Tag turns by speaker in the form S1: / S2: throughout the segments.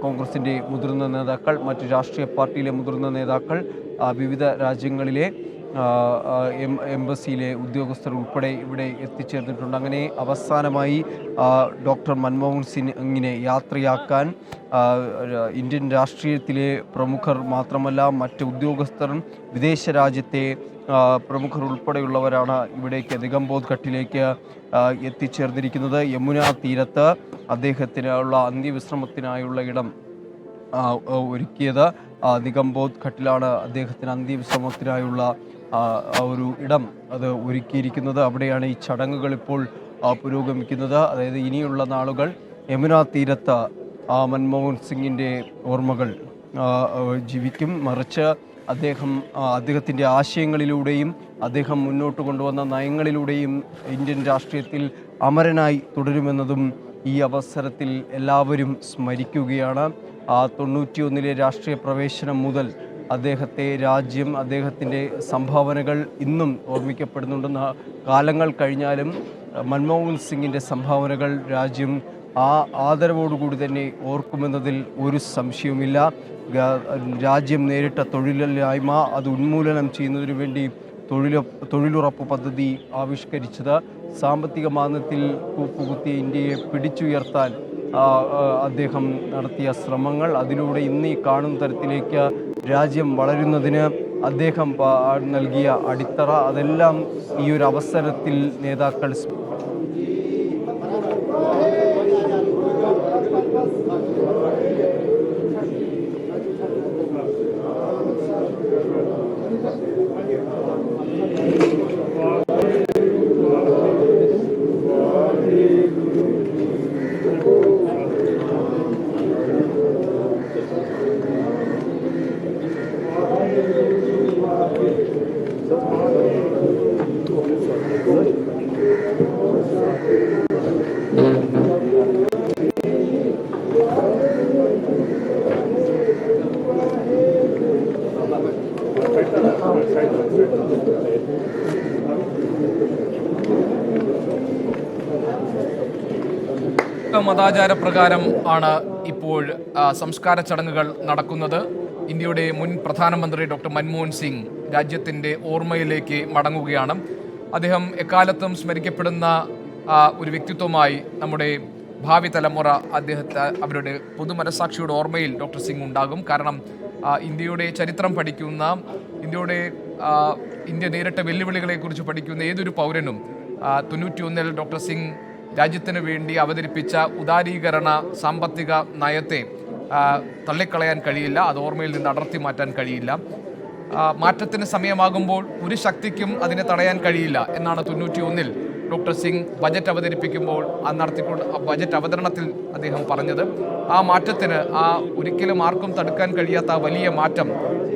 S1: കോൺഗ്രസിൻ്റെ മുതിർന്ന നേതാക്കൾ, മറ്റ് രാഷ്ട്രീയ പാർട്ടിയിലെ മുതിർന്ന നേതാക്കൾ, വിവിധ രാജ്യങ്ങളിലെ എംബസിയിലെ ഉദ്യോഗസ്ഥർ ഉൾപ്പെടെ ഇവിടെ എത്തിച്ചേർന്നിട്ടുണ്ട്. അങ്ങനെ അവസാനമായി ഡോക്ടർ മൻമോഹൻ സിംഗിനെ യാത്രയാക്കാൻ ഇന്ത്യൻ രാഷ്ട്രീയത്തിലെ പ്രമുഖർ മാത്രമല്ല മറ്റ് ഉദ്യോഗസ്ഥരും വിദേശ രാജ്യത്തെ പ്രമുഖർ ഉൾപ്പെടെയുള്ളവരാണ് ഇവിടേക്ക് നിഗംബോധ് ഘട്ടിലേക്ക് എത്തിച്ചേർന്നിരിക്കുന്നത്. യമുന തീരത്ത് അദ്ദേഹത്തിനുള്ള അന്ത്യവിശ്രമത്തിനായുള്ള ഇടം ഒരുക്കിയത് നിഗംബോധ് ഘട്ടിലാണ്. അദ്ദേഹത്തിന് അന്ത്യവിശ്രമത്തിനായുള്ള ഒരു ഇടം അത് ഒരുക്കിയിരിക്കുന്നത്. അവിടെയാണ് ഈ ചടങ്ങുകൾ ഇപ്പോൾ പുരോഗമിക്കുന്നത്. അതായത് ഇനിയുള്ള നാളുകൾ യമുന തീരത്ത് മൻമോഹൻ സിംഗിൻ്റെ ഓർമ്മകൾ ജീവിക്കും. മറിച്ച് അദ്ദേഹത്തിൻ്റെ ആശയങ്ങളിലൂടെയും അദ്ദേഹം മുന്നോട്ട് കൊണ്ടുവന്ന നയങ്ങളിലൂടെയും ഇന്ത്യൻ രാഷ്ട്രീയത്തിൽ അമരനായി തുടരുമെന്നതും ഈ അവസരത്തിൽ എല്ലാവരും സ്മരിക്കുകയാണ്. 91 രാഷ്ട്രീയ പ്രവേശനം മുതൽ രാജ്യം അദ്ദേഹത്തിൻ്റെ സംഭാവനകൾ ഇന്നും ഓർമ്മിക്കപ്പെടുന്നുണ്ടെന്ന് കാലങ്ങൾ കഴിഞ്ഞാലും മൻമോഹൻ സിംഗിൻ്റെ സംഭാവനകൾ രാജ്യം ആദരവോടുകൂടി തന്നെ ഓർക്കുമെന്നതിൽ ഒരു സംശയവുമില്ല. രാജ്യം നേരിട്ട തൊഴിലില്ലായ്മ അത് ഉന്മൂലനം ചെയ്യുന്നതിനു വേണ്ടി തൊഴിലുറപ്പ് പദ്ധതി ആവിഷ്കരിച്ചത്, സാമ്പത്തിക മാന്ദ്യത്തിൽ കൂപ്പുകുത്തിയ ഇന്ത്യയെ പിടിച്ചുയർത്താൻ അദ്ദേഹം നടത്തിയ ശ്രമങ്ങൾ, അതിലൂടെ ഇന്ന് ഈ കാണുന്ന തരത്തിലേക്ക് രാജ്യം വളരുന്നതിന് അദ്ദേഹം നൽകിയ അടിത്തറ, അതെല്ലാം ഈ ഒരു അവസരത്തിൽ നേതാക്കൾ
S2: മതാചാരപ്രകാരം ആണ് ഇപ്പോൾ സംസ്കാര ചടങ്ങുകൾ നടക്കുന്നത്. ഇന്ത്യയുടെ മുൻ പ്രധാനമന്ത്രി ഡോക്ടർ മൻമോഹൻ സിംഗ് രാജ്യത്തിൻ്റെ ഓർമ്മയിലേക്ക് മടങ്ങുകയാണ്. അദ്ദേഹം എക്കാലത്തും സ്മരിക്കപ്പെടുന്ന ഒരു വ്യക്തിത്വമായി നമ്മുടെ ഭാവി തലമുറ അവരുടെ പൊതുമനസാക്ഷിയുടെ ഓർമ്മയിൽ ഡോക്ടർ സിംഗ് ഉണ്ടാകും. കാരണം ഇന്ത്യയുടെ ചരിത്രം പഠിക്കുന്ന, ഇന്ത്യ നേരിട്ട വെല്ലുവിളികളെക്കുറിച്ച് പഠിക്കുന്ന ഏതൊരു പൗരനും 91 ഡോക്ടർ സിംഗ് രാജ്യത്തിന് വേണ്ടി അവതരിപ്പിച്ച ഉദാരീകരണ സാമ്പത്തിക നയത്തെ തള്ളിക്കളയാൻ കഴിയില്ല, അത് ഓർമ്മയിൽ നിന്ന് അടർത്തി മാറ്റാൻ കഴിയില്ല. മാറ്റത്തിന് സമയമാകുമ്പോൾ ഒരു ശക്തിക്കും അതിനെ തടയാൻ കഴിയില്ല എന്നാണ് 91 ഡോക്ടർ സിംഗ് ബജറ്റ് അവതരിപ്പിക്കുമ്പോൾ ബജറ്റ് അവതരണത്തിൽ അദ്ദേഹം പറഞ്ഞത്. ആ മാറ്റത്തിന്, ഒരിക്കലും ആർക്കും തടുക്കാൻ കഴിയാത്ത വലിയ മാറ്റം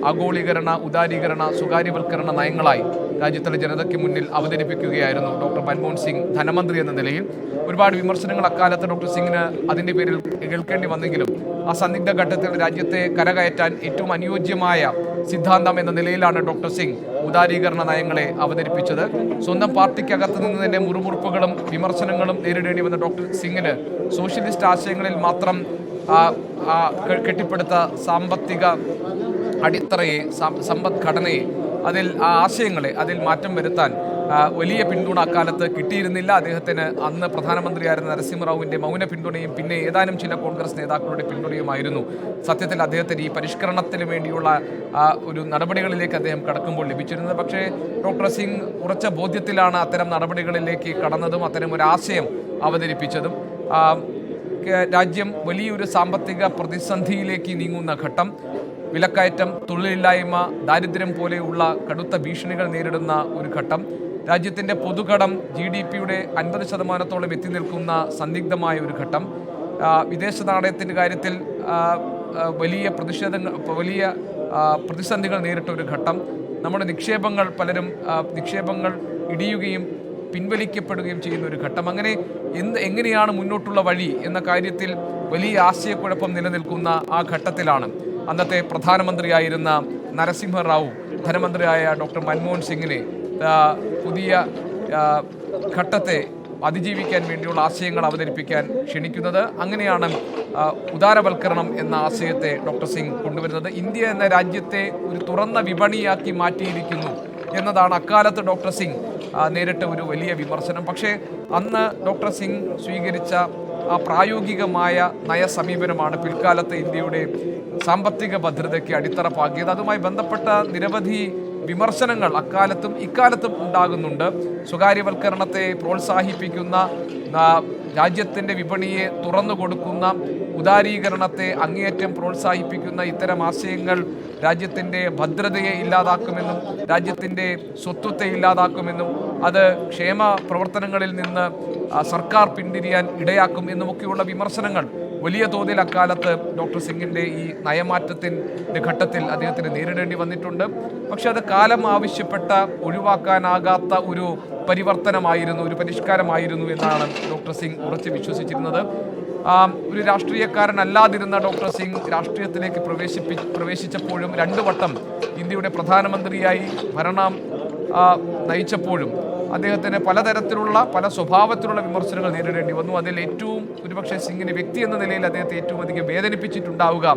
S2: ആഗോളീകരണ, ഉദാരീകരണ, സ്വകാര്യവൽക്കരണ നയങ്ങളായി രാജ്യത്തിലെ ജനതയ്ക്ക് മുന്നിൽ അവതരിപ്പിക്കുകയായിരുന്നു ഡോക്ടർ മൻമോഹൻ സിംഗ് ധനമന്ത്രി എന്ന നിലയിൽ. ഒരുപാട് വിമർശനങ്ങൾ അക്കാലത്ത് ഡോക്ടർ സിംഗിന് അതിൻ്റെ പേരിൽ കേൾക്കേണ്ടി വന്നെങ്കിലും ആ സന്ദിഗ്ധ ഘട്ടത്തിൽ രാജ്യത്തെ കരകയറ്റാൻ ഏറ്റവും അനുയോജ്യമായ സിദ്ധാന്തം എന്ന നിലയിലാണ് ഡോക്ടർ സിംഗ് ഉദാരീകരണ നയങ്ങളെ അവതരിപ്പിച്ചത്. സ്വന്തം പാർട്ടിക്കകത്ത് നിന്ന് തന്നെ മുറുമുറുപ്പുകളും വിമർശനങ്ങളും നേരിടേണ്ടി വന്ന ഡോക്ടർ സിംഗിന് സോഷ്യലിസ്റ്റ് ആശയങ്ങളിൽ മാത്രം കെട്ടിപ്പടുത്ത സാമ്പത്തിക അടിത്തറയെ, സമ്പദ്ഘടനയെ, ആശയങ്ങളെ അതിൽ മാറ്റം വരുത്താൻ വലിയ പിന്തുണ അക്കാലത്ത് കിട്ടിയിരുന്നില്ല. അദ്ദേഹത്തിന് അന്ന് പ്രധാനമന്ത്രിയായിരുന്ന നരസിംഹറാവുവിൻ്റെ മൗന പിന്തുണയും പിന്നെ ഏതാനും ചില കോൺഗ്രസ് നേതാക്കളുടെ പിന്തുണയുമായിരുന്നു സത്യത്തിൽ അദ്ദേഹത്തിന് ഈ പരിഷ്കരണത്തിന് വേണ്ടിയുള്ള ഒരു നടപടികളിലേക്ക് അദ്ദേഹം കടക്കുമ്പോൾ ലഭിച്ചിരുന്നത്. പക്ഷേ ഡോക്ടർ സിംഗ് ഉറച്ച ബോധ്യത്തിലാണ് അത്തരം നടപടികളിലേക്ക് കടന്നതും അത്തരം ഒരു ആശയം അവതരിപ്പിച്ചതും. രാജ്യം വലിയൊരു സാമ്പത്തിക പ്രതിസന്ധിയിലേക്ക് നീങ്ങുന്ന ഘട്ടം, വിലക്കയറ്റം, തൊഴിലില്ലായ്മ, ദാരിദ്ര്യം പോലെയുള്ള കടുത്ത ഭീഷണികൾ നേരിടുന്ന ഒരു ഘട്ടം, രാജ്യത്തിൻ്റെ പൊതുകടം GDPയുടെ 50% എത്തി നിൽക്കുന്ന സന്ദിഗ്ധമായ ഒരു ഘട്ടം, വിദേശ നാണയത്തിൻ്റെ കാര്യത്തിൽ വലിയ പ്രതിസന്ധികൾ നേരിട്ട ഒരു ഘട്ടം, നമ്മുടെ നിക്ഷേപങ്ങൾ ഇടിയുകയും പിൻവലിക്കപ്പെടുകയും ചെയ്യുന്ന ഒരു ഘട്ടം. അങ്ങനെ എങ്ങനെയാണ് മുന്നോട്ടുള്ള വഴി എന്ന കാര്യത്തിൽ വലിയ ആശയക്കുഴപ്പം നിലനിൽക്കുന്ന ആ ഘട്ടത്തിലാണ് അന്നത്തെ പ്രധാനമന്ത്രിയായിരുന്ന നരസിംഹറാവു ധനമന്ത്രിയായ ഡോക്ടർ മൻമോഹൻ സിംഗിനെ പുതിയ ഘട്ടത്തെ അതിജീവിക്കാൻ വേണ്ടിയുള്ള ആശയങ്ങൾ അവതരിപ്പിക്കാൻ ക്ഷണിക്കുന്നത്. അങ്ങനെയാണ് ഉദാരവൽക്കരണം എന്ന ആശയത്തെ ഡോക്ടർ സിംഗ് കൊണ്ടുവരുന്നത്. ഇന്ത്യ എന്ന രാജ്യത്തെ ഒരു തുറന്ന വിപണിയാക്കി മാറ്റിയിരിക്കുന്നു എന്നതാണ് അക്കാലത്ത് ഡോക്ടർ സിംഗ് നേരിട്ട ഒരു വലിയ വിമർശനം. പക്ഷേ അന്ന് ഡോക്ടർ സിംഗ് സ്വീകരിച്ച ആ പ്രായോഗികമായ നയസമീപനമാണ് പിൽക്കാലത്ത് ഇന്ത്യയുടെ സാമ്പത്തിക ഭദ്രതയ്ക്ക് അടിത്തറ പാകിയത്. അതുമായി ബന്ധപ്പെട്ട നിരവധി വിമർശനങ്ങൾ അക്കാലത്തും ഇക്കാലത്തും ഉണ്ടാകുന്നുണ്ട്. സ്വകാര്യവൽക്കരണത്തെ പ്രോത്സാഹിപ്പിക്കുന്ന, രാജ്യത്തിൻ്റെ വിപണിയെ തുറന്നു കൊടുക്കുന്ന, ഉദാരീകരണത്തെ അങ്ങേയറ്റം പ്രോത്സാഹിപ്പിക്കുന്ന ഇത്തരം ആശയങ്ങൾ രാജ്യത്തിൻ്റെ ഭദ്രതയെ ഇല്ലാതാക്കുമെന്നും രാജ്യത്തിൻ്റെ സ്വത്വത്തെ ഇല്ലാതാക്കുമെന്നും അത് ക്ഷേമ പ്രവർത്തനങ്ങളിൽ നിന്ന് സർക്കാർ പിന്തിരിയാൻ ഇടയാക്കും എന്നുമൊക്കെയുള്ള വിമർശനങ്ങൾ വലിയ തോതിൽ അക്കാലത്ത് ഡോക്ടർ സിംഗിൻ്റെ ഈ നയമാറ്റത്തിൻ്റെ ഘട്ടത്തിൽ അദ്ദേഹത്തിന് നേരിടേണ്ടി വന്നിട്ടുണ്ട്. പക്ഷെ അത് കാലം ആവശ്യപ്പെട്ട ഒഴിവാക്കാനാകാത്ത ഒരു പരിവർത്തനമായിരുന്നു, ഒരു പരിഷ്കാരമായിരുന്നു എന്നാണ് ഡോക്ടർ സിംഗ് ഉറച്ചു വിശ്വസിച്ചിരുന്നത്. ഒരു രാഷ്ട്രീയക്കാരനല്ലാതിരുന്ന ഡോക്ടർ സിംഗ് രാഷ്ട്രീയത്തിലേക്ക് പ്രവേശിച്ചപ്പോഴും 2 വട്ടം ഇന്ത്യയുടെ പ്രധാനമന്ത്രിയായി ഭരണം നയിച്ചപ്പോഴും അദ്ദേഹത്തിന് പലതരത്തിലുള്ള പല സ്വഭാവത്തിലുള്ള വിമർശനങ്ങൾ നേരിടേണ്ടി വന്നു. അതിൽ ഏറ്റവും ഒരുപക്ഷെ സിംഗിൻ്റെ വ്യക്തി എന്ന നിലയിൽ അദ്ദേഹത്തെ ഏറ്റവും അധികം വേദനിപ്പിച്ചിട്ടുണ്ടാവുക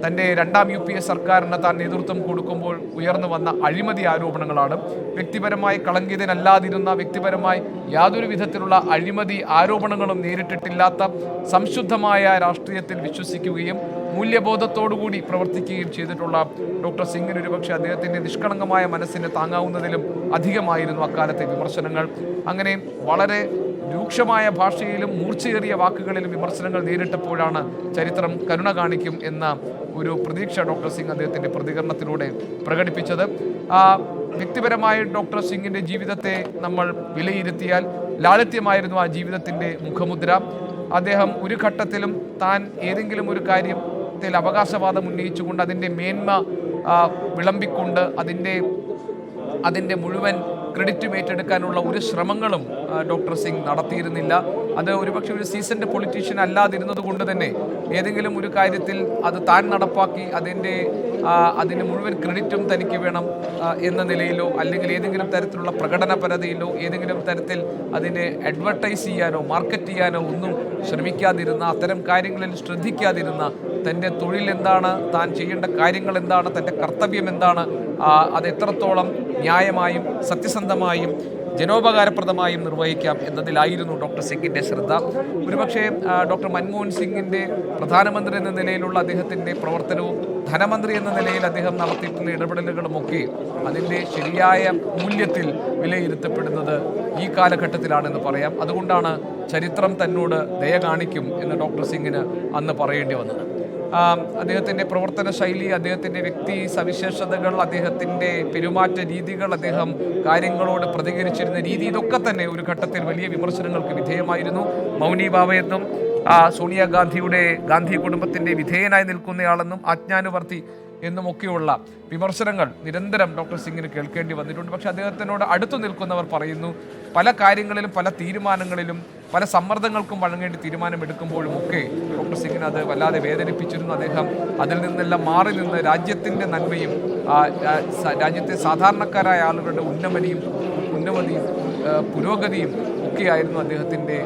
S2: തൻ്റെ 2ാം UPA സർക്കാരിന് താൻ നേതൃത്വം കൊടുക്കുമ്പോൾ ഉയർന്നു വന്ന അഴിമതി ആരോപണങ്ങളാണ്. വ്യക്തിപരമായി കളങ്കിതനല്ലാതിരുന്ന, വ്യക്തിപരമായി യാതൊരു വിധത്തിലുള്ള അഴിമതി ആരോപണങ്ങളും നേരിട്ടിട്ടില്ലാത്ത സംശുദ്ധമായ രാഷ്ട്രീയത്തിൽ വിശ്വസിക്കുകയും മൂല്യബോധത്തോടുകൂടി പ്രവർത്തിക്കുകയും ചെയ്തിട്ടുള്ള ഡോക്ടർ സിംഗിന് ഒരുപക്ഷെ അദ്ദേഹത്തിൻ്റെ നിഷ്കളങ്കമായ മനസ്സിനെ താങ്ങാവുന്നതിലും അധികമായിരുന്നു അക്കാലത്തെ വിമർശനങ്ങൾ. അങ്ങനെ വളരെ രൂക്ഷമായ ഭാഷയിലും മൂർച്ചയേറിയ വാക്കുകളിലും വിമർശനങ്ങൾ നേരിട്ടപ്പോഴാണ് ചരിത്രം കരുണ കാണിക്കും എന്ന ഒരു പ്രതീക്ഷ ഡോക്ടർ സിംഗ് അദ്ദേഹത്തിൻ്റെ പ്രതികരണത്തിലൂടെ പ്രകടിപ്പിച്ചത്. വ്യക്തിപരമായ ഡോക്ടർ സിംഗിൻ്റെ ജീവിതത്തെ നമ്മൾ വിലയിരുത്തിയാൽ ലാളിത്യമായിരുന്നു ആ ജീവിതത്തിൻ്റെ മുഖമുദ്ര. അദ്ദേഹം ഒരു ഘട്ടത്തിലും താൻ ഏതെങ്കിലും ഒരു കാര്യത്തിൽ അവകാശവാദം ഉന്നയിച്ചുകൊണ്ട് അതിൻ്റെ മേന്മ വിളമ്പിക്കൊണ്ട് അതിൻ്റെ മുഴുവൻ ക്രെഡിറ്റും ഏറ്റെടുക്കാനുള്ള ഒരു ശ്രമങ്ങളും ഡോക്ടർ സിംഗ് നടത്തിയിരുന്നില്ല. അത് ഒരുപക്ഷെ ഒരു സീസൺഡ് പൊളിറ്റീഷ്യൻ അല്ലാതിരുന്നത് കൊണ്ട് തന്നെ ഏതെങ്കിലും ഒരു കാര്യത്തിൽ അത് താൻ നടപ്പാക്കി അതിൻ്റെ മുഴുവൻ ക്രെഡിറ്റും തനിക്ക് വേണം എന്ന നിലയിലോ, അല്ലെങ്കിൽ ഏതെങ്കിലും തരത്തിലുള്ള പ്രകടനപരതയിലോ, ഏതെങ്കിലും തരത്തിൽ അതിനെ അഡ്വർടൈസ് ചെയ്യാനോ മാർക്കറ്റ് ചെയ്യാനോ ഒന്നും ശ്രമിക്കാതിരുന്ന, അത്തരം കാര്യങ്ങളിൽ ശ്രദ്ധിക്കാതിരുന്ന, തൻ്റെ തൊഴിൽ എന്താണ്, താൻ ചെയ്യേണ്ട കാര്യങ്ങൾ എന്താണ്, തൻ്റെ കർത്തവ്യം എന്താണ്, അത് എത്രത്തോളം ന്യായമായും സത്യസന്ധമായും ജനോപകാരപ്രദമായും നിർവഹിക്കാം എന്നതിലായിരുന്നു ഡോക്ടർ സിംഗിൻ്റെ ശ്രദ്ധ. ഒരുപക്ഷെ ഡോക്ടർ മൻമോഹൻ സിംഗിൻ്റെ പ്രധാനമന്ത്രി എന്ന നിലയിലുള്ള അദ്ദേഹത്തിൻ്റെ പ്രവർത്തനവും ധനമന്ത്രി എന്ന നിലയിൽ അദ്ദേഹം നടത്തിയിട്ടുള്ള ഇടപെടലുകളുമൊക്കെ അതിൻ്റെ ശരിയായ മൂല്യത്തിൽ വിലയിരുത്തപ്പെടുന്നത് ഈ കാലഘട്ടത്തിലാണെന്ന് പറയാം. അതുകൊണ്ടാണ് ചരിത്രം തന്നോട് ദയ കാണിക്കും എന്ന് ഡോക്ടർ സിംഗിന് അന്ന് പറയേണ്ടി വന്നത്. അദ്ദേഹത്തിൻ്റെ പ്രവർത്തന ശൈലി, അദ്ദേഹത്തിൻ്റെ വ്യക്തി സവിശേഷതകൾ, അദ്ദേഹത്തിൻ്റെ പെരുമാറ്റ രീതികൾ, അദ്ദേഹം കാര്യങ്ങളോട് പ്രതികരിച്ചിരുന്ന രീതി, ഇതൊക്കെ തന്നെ ഒരു ഘട്ടത്തിൽ വലിയ വിമർശനങ്ങൾക്ക് വിധേയമായിരുന്നു. മൗനി ബാവയെന്നും സോണിയാഗാന്ധിയുടെ ഗാന്ധി കുടുംബത്തിൻ്റെ വിധേയനായി നിൽക്കുന്നയാളെന്നും ആജ്ഞാനുവർത്തി എന്നുമൊക്കെയുള്ള വിമർശനങ്ങൾ നിരന്തരം ഡോക്ടർ സിംഗിന് കേൾക്കേണ്ടി വന്നിട്ടുണ്ട്. പക്ഷേ അദ്ദേഹത്തിനോട് അടുത്തു നിൽക്കുന്നവർ പറയുന്നു, പല കാര്യങ്ങളിലും പല തീരുമാനങ്ങളിലും പല സമ്മർദ്ദങ്ങൾക്കും വഴങ്ങേണ്ടി തീരുമാനമെടുക്കുമ്പോഴും ഒക്കെ ഡോക്ടർ സിംഗിന് അത് വല്ലാതെ വേദനിപ്പിച്ചിരുന്നു. അദ്ദേഹം അതിൽ നിന്നെല്ലാം മാറി നിന്ന് രാജ്യത്തിൻ്റെ നന്മയും രാജ്യത്തെ സാധാരണക്കാരായ ആളുകളുടെ ഉന്നതിയും പുരോഗതിയും ഒക്കെയായിരുന്നു അദ്ദേഹത്തിൻ്റെ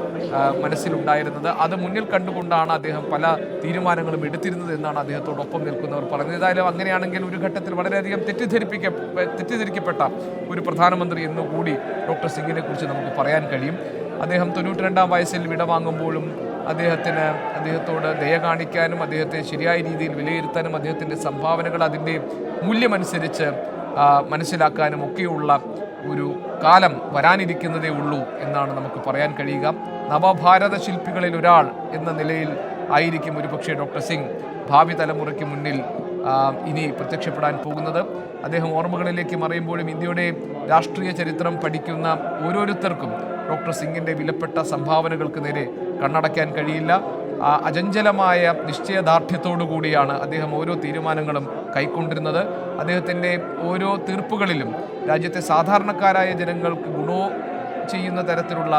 S2: മനസ്സിലുണ്ടായിരുന്നത്. അത് മുന്നിൽ കണ്ടുകൊണ്ടാണ് അദ്ദേഹം പല തീരുമാനങ്ങളും എടുത്തിരുന്നത് എന്നാണ് അദ്ദേഹത്തോടൊപ്പം നിൽക്കുന്നവർ പറയുന്നത്. ഏതായാലും അങ്ങനെയാണെങ്കിൽ ഒരു ഘട്ടത്തിൽ വളരെയധികം തെറ്റിദ്ധരിക്കപ്പെട്ട ഒരു പ്രധാനമന്ത്രി എന്നുകൂടി ഡോക്ടർ സിംഗിനെ കുറിച്ച് നമുക്ക് പറയാൻ കഴിയും. അദ്ദേഹം 92-ാം വയസ്സിൽ വിടവാങ്ങുമ്പോഴും അദ്ദേഹത്തോട് ദയ കാണിക്കാനും അദ്ദേഹത്തെ ശരിയായ രീതിയിൽ വിലയിരുത്താനും അദ്ദേഹത്തിൻ്റെ സംഭാവനകൾ അതിൻ്റെ മൂല്യമനുസരിച്ച് മനസ്സിലാക്കാനും ഒക്കെയുള്ള ഒരു കാലം വരാനിരിക്കുന്നതേ ഉള്ളൂ എന്നാണ് നമുക്ക് പറയാൻ കഴിയുക. നവഭാരത ശില്പികളിൽ ഒരാൾ എന്ന നിലയിൽ ആയിരിക്കും ഒരുപക്ഷെ ഡോക്ടർ സിംഗ് ഭാവി തലമുറയ്ക്ക് മുന്നിൽ ഇനി പ്രത്യക്ഷപ്പെടാൻ പോകുന്നത്. അദ്ദേഹം ഓർമ്മകളിലേക്ക് മറയുമ്പോഴും ഇന്ത്യയുടെ രാഷ്ട്രീയ ചരിത്രം പഠിക്കുന്ന ഓരോരുത്തർക്കും ഡോക്ടർ സിംഗിൻ്റെ വിലപ്പെട്ട സംഭാവനകൾക്ക് നേരെ കണ്ണടയ്ക്കാൻ കഴിയില്ല. അചഞ്ചലമായ നിശ്ചയദാർഢ്യത്തോടു കൂടിയാണ് അദ്ദേഹം ഓരോ തീരുമാനങ്ങളും കൈക്കൊണ്ടിരുന്നത്. അദ്ദേഹത്തിൻ്റെ ഓരോ തീർപ്പുകളിലും രാജ്യത്തെ സാധാരണക്കാരായ ജനങ്ങൾക്ക് ഗുണവും ചെയ്യുന്ന തരത്തിലുള്ള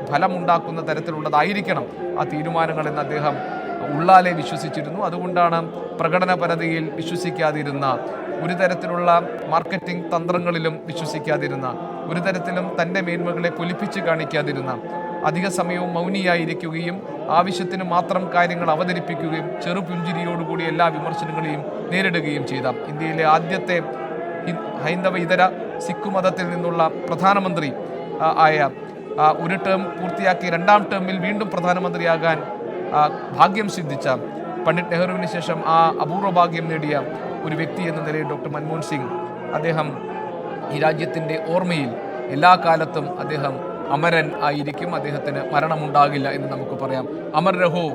S2: ഫലമുണ്ടാക്കുന്ന തരത്തിലുള്ളതായിരിക്കണം ആ തീരുമാനങ്ങളെന്ന് അദ്ദേഹം ഉള്ളാലെ വിശ്വസിച്ചിരുന്നു. അതുകൊണ്ടാണ് പ്രകടനപരതയിൽ വിശ്വസിക്കാതിരുന്ന, ഒരു തരത്തിലുള്ള മാർക്കറ്റിംഗ് തന്ത്രങ്ങളിലും വിശ്വസിക്കാതിരുന്ന, ഒരു തരത്തിലും തൻ്റെ മേന്മകളെ പൊലിപ്പിച്ച് കാണിക്കാതിരുന്ന, അധിക സമയവും മൗനിയായിരിക്കുകയും ആവശ്യത്തിന് മാത്രം കാര്യങ്ങൾ അവതരിപ്പിക്കുകയും ചെറുപുഞ്ചിരിയോടുകൂടി എല്ലാ വിമർശനങ്ങളെയും നേരിടുകയും ചെയ്ത ഇന്ത്യയിലെ ആദ്യത്തെ ഹൈന്ദവ ഇതര സിഖ് മതത്തിൽ നിന്നുള്ള പ്രധാനമന്ത്രി ആയ ഒരു ടേം പൂർത്തിയാക്കി രണ്ടാം ടേമിൽ വീണ്ടും പ്രധാനമന്ത്രിയാകാൻ ഭാഗ്യം സിദ്ധിച്ച പണ്ഡിറ്റ് നെഹ്റുവിന് ശേഷം ആ അപൂർവ ഭാഗ്യം നേടിയ ഒരു വ്യക്തി എന്ന നിലയിൽ ഡോക്ടർ മൻമോഹൻ സിംഗ് അദ്ദേഹം ഈ രാജ്യത്തിൻ്റെ ഓർമ്മയിൽ എല്ലാ കാലത്തും അദ്ദേഹം അമരൻ ആയിരിക്കും. അദ്ദേഹത്തിന് മരണമുണ്ടാകില്ല എന്ന് നമുക്ക് പറയാം. അമർ രഹോ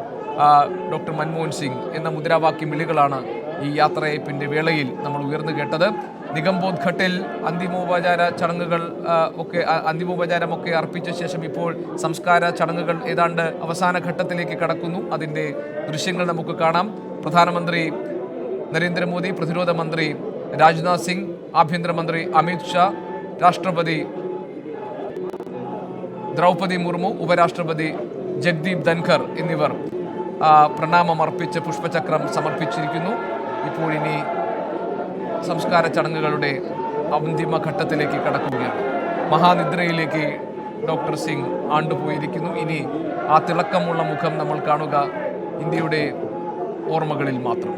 S2: ഡോക്ടർ മൻമോഹൻ സിംഗ് എന്ന മുദ്രാവാക്യം വിളികളാണ് ഈ യാത്രയയപ്പിൻ്റെ വേളയിൽ നമ്മൾ ഉയർന്നു കേട്ടത്. നിഗംബോധ് ഘട്ടിൽ അന്തിമോപചാരമൊക്കെ അർപ്പിച്ച ശേഷം ഇപ്പോൾ സംസ്കാര ചടങ്ങുകൾ ഏതാണ്ട് അവസാന ഘട്ടത്തിലേക്ക് കടക്കുന്നു. അതിൻ്റെ ദൃശ്യങ്ങൾ നമുക്ക് കാണാം. പ്രധാനമന്ത്രി നരേന്ദ്രമോദി, പ്രതിരോധ മന്ത്രി രാജ്നാഥ് സിംഗ്, ആഭ്യന്തരമന്ത്രി അമിത് ഷാ, രാഷ്ട്രപതി ദ്രൗപദി മുർമു, ഉപരാഷ്ട്രപതി ജഗ്ദീപ് ധൻഖർ എന്നിവർ പ്രണാമം അർപ്പിച്ച് പുഷ്പചക്രം സമർപ്പിച്ചിരിക്കുന്നു. ഇപ്പോൾ ഇനി സംസ്കാര ചടങ്ങുകളുടെ അന്തിമ ഘട്ടത്തിലേക്ക് കടക്കുകയാണ്. മഹാനിദ്രയിലേക്ക് ഡോക്ടർ സിംഗ് ആണ്ടുപോയിരിക്കുന്നു. ഇനി ആ തിളക്കമുള്ള മുഖം നമ്മൾ കാണുക ഇന്ത്യയുടെ ഓർമ്മകളിൽ മാത്രം.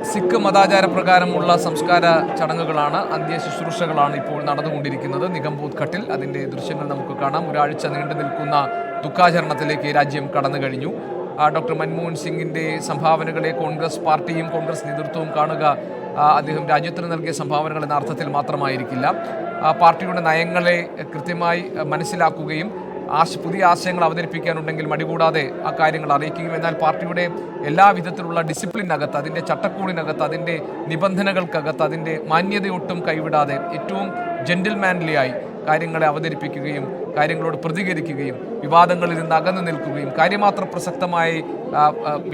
S2: സിഖ് മതാചാരപ്രകാരമുള്ള സംസ്കാര ചടങ്ങുകളാണ്, അന്ത്യ ശുശ്രൂഷകളാണ് ഇപ്പോൾ നടന്നുകൊണ്ടിരിക്കുന്നത് നിഗംബോധ് ഘട്ടിൽ. അതിൻ്റെ ദൃശ്യങ്ങൾ നമുക്ക് കാണാം. ഒരാഴ്ച നീണ്ടു നിൽക്കുന്ന ദുഃഖാചരണത്തിലേക്ക് രാജ്യം കടന്നു കഴിഞ്ഞു. ഡോക്ടർ മൻമോഹൻ സിംഗിൻ്റെ സംഭാവനകളെ കോൺഗ്രസ് പാർട്ടിയും കോൺഗ്രസ് നേതൃത്വവും കാണുക അദ്ദേഹം രാജ്യത്തിന് നൽകിയ സംഭാവനകൾ എന്ന അർത്ഥത്തിൽ മാത്രമായിരിക്കില്ല. പാർട്ടിയുടെ നയങ്ങളെ കൃത്യമായി മനസ്സിലാക്കുകയും പുതിയ ആശയങ്ങൾ അവതരിപ്പിക്കാനുണ്ടെങ്കിൽ മടികൂടാതെ ആ കാര്യങ്ങൾ അറിയിക്കുകയും, എന്നാൽ പാർട്ടിയുടെ എല്ലാ വിധത്തിലുള്ള ഡിസിപ്ലിനകത്ത്, അതിൻ്റെ ചട്ടക്കൂടിനകത്ത്, അതിൻ്റെ നിബന്ധനകൾക്കകത്ത്, അതിൻ്റെ മാന്യതയൊട്ടും കൈവിടാതെ ഏറ്റവും ജെന്റിൽമാൻലിയായി കാര്യങ്ങളെ അവതരിപ്പിക്കുകയും കാര്യങ്ങളോട് പ്രതികരിക്കുകയും വിവാദങ്ങളിൽ നിന്ന് അകന്നു നിൽക്കുകയും കാര്യമാത്ര പ്രസക്തമായി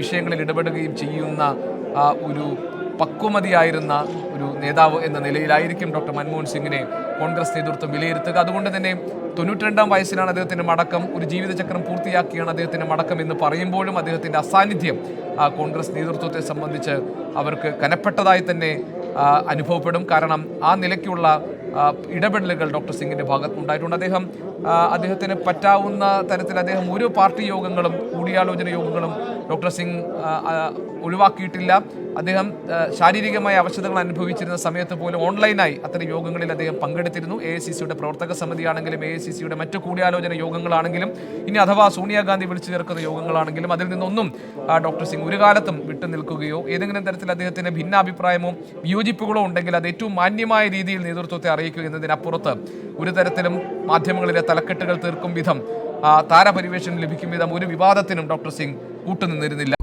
S2: വിഷയങ്ങളിൽ ഇടപെടുകയും ചെയ്യുന്ന ഒരു പക്വമതിയായിരുന്ന ഒരു നേതാവ് എന്ന നിലയിലായിരിക്കും ഡോക്ടർ മൻമോഹൻ സിംഗിനെ കോൺഗ്രസ് നേതൃത്വം വിലയിരുത്തുക. അതുകൊണ്ട് തന്നെ 92-ാം വയസ്സിലാണ് അദ്ദേഹത്തിൻ്റെ മടക്കം. ഒരു ജീവിതചക്രം പൂർത്തിയാക്കിയാണ് അദ്ദേഹത്തിൻ്റെ മടക്കം എന്ന് പറയുമ്പോഴും അദ്ദേഹത്തിൻ്റെ അസാന്നിധ്യം കോൺഗ്രസ് നേതൃത്വത്തെ സംബന്ധിച്ച് അവർക്ക് കനപ്പെട്ടതായി തന്നെ അനുഭവപ്പെടും. കാരണം ആ നിലയ്ക്കുള്ള ഇടപെടലുകൾ ഡോക്ടർ സിംഗിൻ്റെ ഭാഗത്തുനിന്നുണ്ടായിട്ടുണ്ട്. അദ്ദേഹത്തിന് പറ്റാവുന്ന തരത്തിൽ അദ്ദേഹം ഒരു പാർട്ടി യോഗങ്ങളും കൂടിയാലോചന യോഗങ്ങളും ഡോക്ടർ സിംഗ് ഒഴിവാക്കിയിട്ടില്ല. അദ്ദേഹം ശാരീരികമായ അവശതകൾ അനുഭവിച്ചിരുന്ന സമയത്ത് പോലും ഓൺലൈനായി അത്തരം യോഗങ്ങളിൽ അദ്ദേഹം പങ്കെടുത്തിരുന്നു. AICCയുടെ പ്രവർത്തക സമിതിയാണെങ്കിലും AICCയുടെ മറ്റു കൂടിയാലോചന യോഗങ്ങളാണെങ്കിലും ഇനി അഥവാ സോണിയാഗാന്ധി വിളിച്ചു ചേർക്കുന്ന യോഗങ്ങളാണെങ്കിലും അതിൽ നിന്നൊന്നും ഡോക്ടർ സിംഗ് ഒരു കാലത്തും വിട്ടു നിൽക്കുകയോ ഏതെങ്കിലും തരത്തിൽ അദ്ദേഹത്തിന് ഭിന്നാഭിപ്രായമോ വിയോജിപ്പുകളോ ഉണ്ടെങ്കിൽ അത് ഏറ്റവും മാന്യമായ രീതിയിൽ നേതൃത്വത്തെ അറിയിക്കുക എന്നതിനപ്പുറത്ത് ഒരു തരത്തിലും മാധ്യമങ്ങളിലെ തലക്കെട്ടുകൾ തീർക്കും വിധം താരപരിവേഷണം ലഭിക്കും വിധം ഒരു വിവാദത്തിനും ഡോക്ടർ സിംഗ് കൂട്ടുനിന്നിരുന്നില്ല.